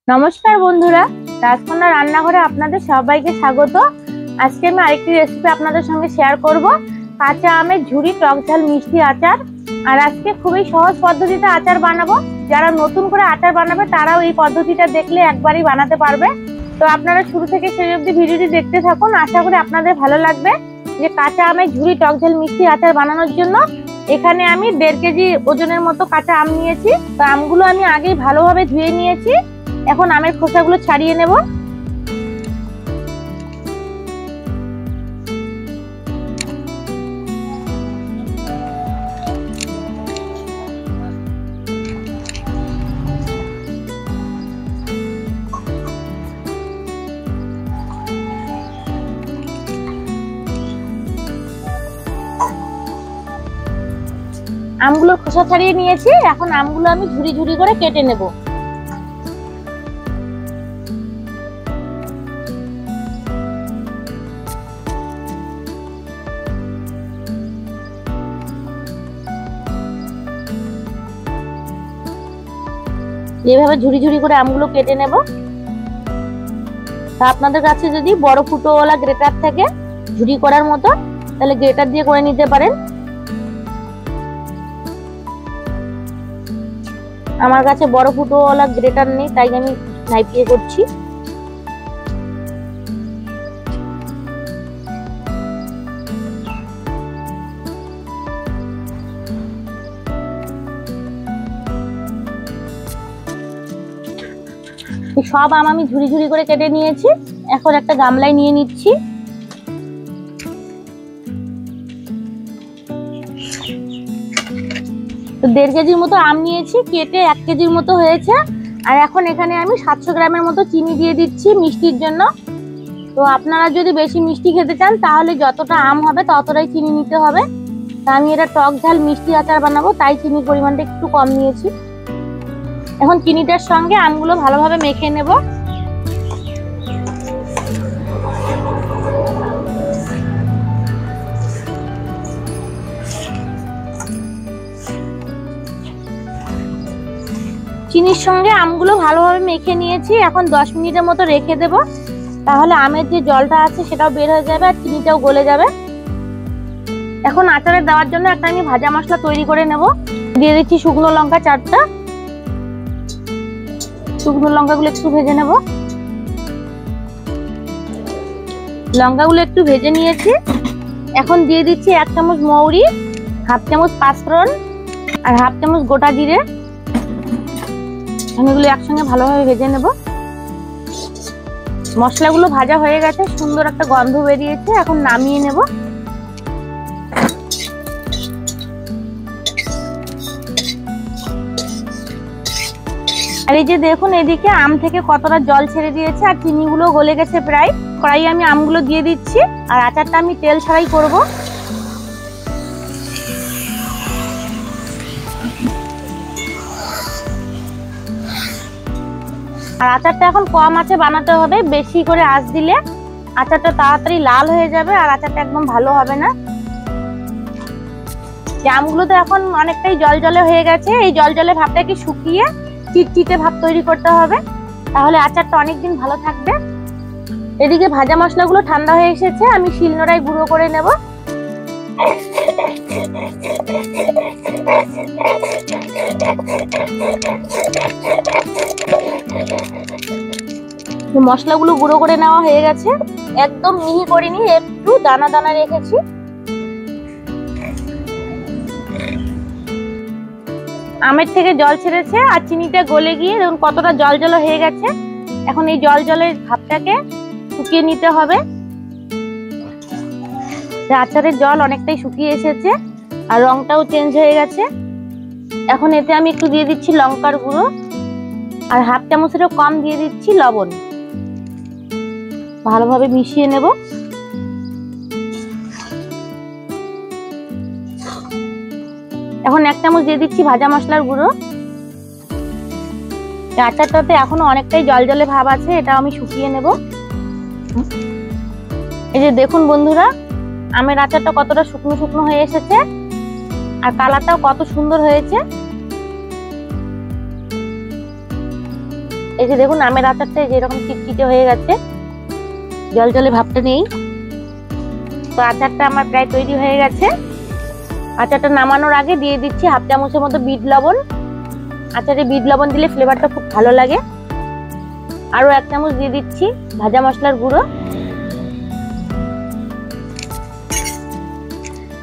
নমস্কার বন্ধুরা, রাজকন্যা রান্নাঘরে আপনাদের সবাইকে স্বাগত। আজকে আমি আরেকটি রেসিপি আপনাদের সঙ্গে শেয়ার করব, কাঁচা আমের ঝুরি টক ঝাল মিষ্টি আচার। আর আজকে খুবই সহজ পদ্ধতিতে আচার বানাবো। যারা নতুন করে আচার বানাবে তারাও এই পদ্ধতিটা দেখলে একবারই বানাতে পারবে। তো আপনারা শুরু থেকে শেষ অবধি ভিডিওটি দেখতে থাকুন, আশা করি আপনাদের ভালো লাগবে। যে কাঁচা আমের ঝুরি টক ঝাল মিষ্টি আচার বানানোর জন্য এখানে আমি 1.5 কেজি ওজনের মতো কাঁচা আম নিয়েছি। তো আমগুলো আমি আগেই ভালোভাবে ধুয়ে নিয়েছি। এখন আমের খোসাগুলো ছাড়িয়ে নেব। আমগুলোর খোসা ছাড়িয়ে নিয়েছি। এখন আমগুলো আমি ঝুরি ঝুরি করে কেটে নেব। এইভাবে ঝুরি ঝুরি করে আমগুলো কেটে নেব। তা আপনাদের কাছে যদি বড় ফুটোওয়ালা গ্রেটার থাকে ঝুরি করার মতো, তাহলে গ্রেটার দিয়ে করে নিতে পারেন। আমার কাছে বড় ফুটোওয়ালা গ্রেটার নেই, তাই আমি নাইফ দিয়ে করছি। সব আম আমি ঝুরি ঝুরি করে কেটে নিয়েছি। এখন একটা গামলায় নিয়ে নিচ্ছি। তো 1.5 কেজির মতো আম নিয়েছি, কেটে 1 কেজির মতো হয়েছে। আর এখন এখানে আমি 700 গ্রামের মতো চিনি দিয়ে দিচ্ছি মিষ্টির জন্য। তো আপনারা যদি বেশি মিষ্টি খেতে চান তাহলে যতটা আম হবে ততটাই চিনি নিতে হবে। তা আমি এটা টক ঝাল মিষ্টি আচার বানাবো, তাই চিনির পরিমাণটা একটু কম নিয়েছি। এখন চিনিটার সঙ্গে আমগুলো ভালোভাবে মেখে নেব। চিনির সঙ্গে আমগুলো ভালোভাবে মেখে নিয়েছি। এখন 10 মিনিটের মতো রেখে দেব, তাহলে আমের যে জলটা আছে সেটাও বের হয়ে যাবে আর চিনিটাও গলে যাবে। এখন আচারে দেওয়ার জন্য একটা আমি ভাজা মশলা তৈরি করে নেব। দিয়ে দিচ্ছি শুকনো লঙ্কা 4টা। শুকনো লঙ্কাগুলো একটু ভেজে নেব। লঙ্কাগুলো একটু ভেজে নিয়েছি। এখন দিয়ে দিচ্ছি 1 চামচ মৌরি, 1/2 চামচ পাঁচফোড়ন আর 1/2 চামচ গোটা জিরে। এগুলো একসঙ্গে ভালোভাবে ভেজে নেব। মশলাগুলো ভাজা হয়ে গেছে, সুন্দর একটা গন্ধ বেরিয়েছে। এখন নামিয়ে নেব। আর এই যে দেখুন, এদিকে আম থেকে কতটা জল ছেড়ে দিয়েছে আর চিনিগুলো গলে গেছে প্রায়। কড়াইয়ে আমি আমগুলো দিয়ে দিচ্ছি। আর আচারটা আমি তেল ছাড়াই করব। আর আচারটা এখন কম আঁচে বানাতে হবে, বেশি করে আঁচ দিলে আচারটা তাড়াতাড়ি লাল হয়ে যাবে আর আচারটা একদম ভালো হবে না। আমগুলো তো এখন অনেকটাই জল জলে হয়ে গেছে। এই জল জলে ভাবটাকে শুকিয়ে চিটচিটে ভাব তৈরি করতে হবে, তাহলে আচারটা অনেকদিন ভালো থাকবে। এদিকে ভাজা মশলাগুলো ঠান্ডা হয়ে এসেছে, আমি শিলনোড়ায় গুঁড়ো করে নেব। মশলাগুলো গুঁড়ো করে নেওয়া হয়ে গেছে। একদম মিহি করিনি, একটু দানা দানা রেখেছি। আমের থেকে জল ছেড়েছে আর চিনিটা গলে গিয়ে দেখুন কতটা জল জল হয়ে গেছে। এখন এই জল জলের ভাবটাকে শুকিয়ে নিতে হবে। আচারের জল অনেকটাই শুকিয়ে এসেছে আর রংটাও চেঞ্জ হয়ে গেছে। এখন এতে আমি একটু দিয়ে দিচ্ছি লঙ্কার গুঁড়ো আর 1/2 চামচেরও কম দিয়ে দিচ্ছি লবণ। ভালোভাবে মিশিয়ে নেব। এখন 1 চামচ দিয়ে দিচ্ছি ভাজা মশলার গুঁড়ো। আচারটাতে এখনো অনেকটাই জল জলে ভাব আছে, এটা আমি শুকিয়ে নেব। এই যে দেখুন বন্ধুরা, আমের আচারটা কতটা শুকনো শুকনো হয়ে এসেছে আর কালারটাও কত সুন্দর হয়েছে। এই যে দেখুন আমের আচারটা যেরকম চিটচিটে হয়ে গেছে, জল জলে ভাবটা নেই। তো আচারটা আমার প্রায় তৈরি হয়ে গেছে। আচারটা নামানোর আগে দিয়ে দিচ্ছি হাফ চামচের মতো বিট লবণ। আচারে বিট লবণ দিলে ফ্লেভারটা খুব ভালো লাগে। আরো 1 চামচ দিয়ে দিচ্ছি ভাজা মশলার গুঁড়ো।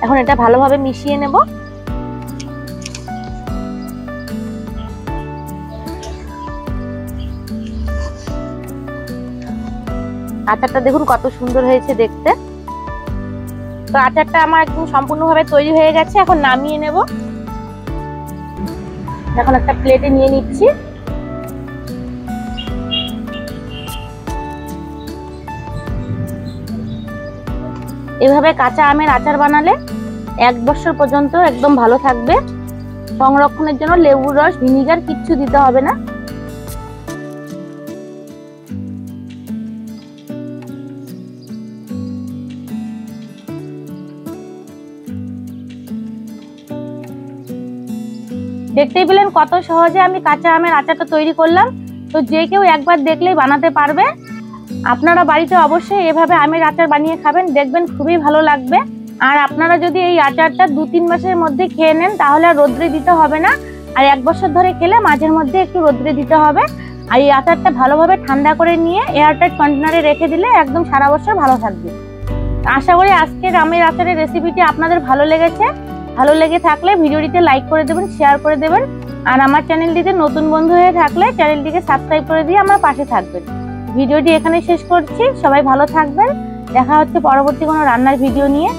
এখন এটা ভালোভাবে মিশিয়ে নেব। আচারটা দেখুন কত সুন্দর হয়েছে দেখতে। তো আচারটা আমার একদম সম্পূর্ণভাবে তৈরি হয়ে গেছে। এখন নামিয়ে নেব। এখন একটা প্লেটে নিয়ে নিচ্ছি। এভাবে কাঁচা আমের আচার বানালে 1 বছর পর্যন্ত একদম ভালো থাকবে। সংরক্ষণের জন্য লেবুর রস, ভিনিগার কিচ্ছু দিতে হবে না। দেখতেই পেলেন কত সহজে আমি কাঁচা আমের আচারটা তৈরি করলাম। তো যে কেউ একবার দেখলেই বানাতে পারবে। আপনারা বাড়িতে অবশ্যই এভাবে আমের আচার বানিয়ে খাবেন, দেখবেন খুবই ভালো লাগবে। আর আপনারা যদি এই আচারটা 2-3 মাসের মধ্যে খেয়ে নেন তাহলে আর রোদ্রে দিতে হবে না। আর 1 বছর ধরে খেলে মাঝের মধ্যে একটু রোদ্রে দিতে হবে। আর এই আচারটা ভালোভাবে ঠান্ডা করে নিয়ে এয়ারটাইট কন্টেনারে রেখে দিলে একদম সারা বছর ভালো থাকবে। আশা করি আজকের আমের আচারের রেসিপিটি আপনাদের ভালো লেগেছে। ভালো লেগে থাকলে ভিডিওটিতে লাইক করে দেবেন, শেয়ার করে দেবেন। আর আমার চ্যানেলটিতে নতুন বন্ধু হয়ে থাকলে চ্যানেলটিকে সাবস্ক্রাইব করে দিয়ে আমার পাশে থাকবেন। ভিডিওটি এখানে শেষ করছি। সবাই ভালো থাকবেন। দেখা হচ্ছে পরবর্তী কোনো রান্নার ভিডিও নিয়ে।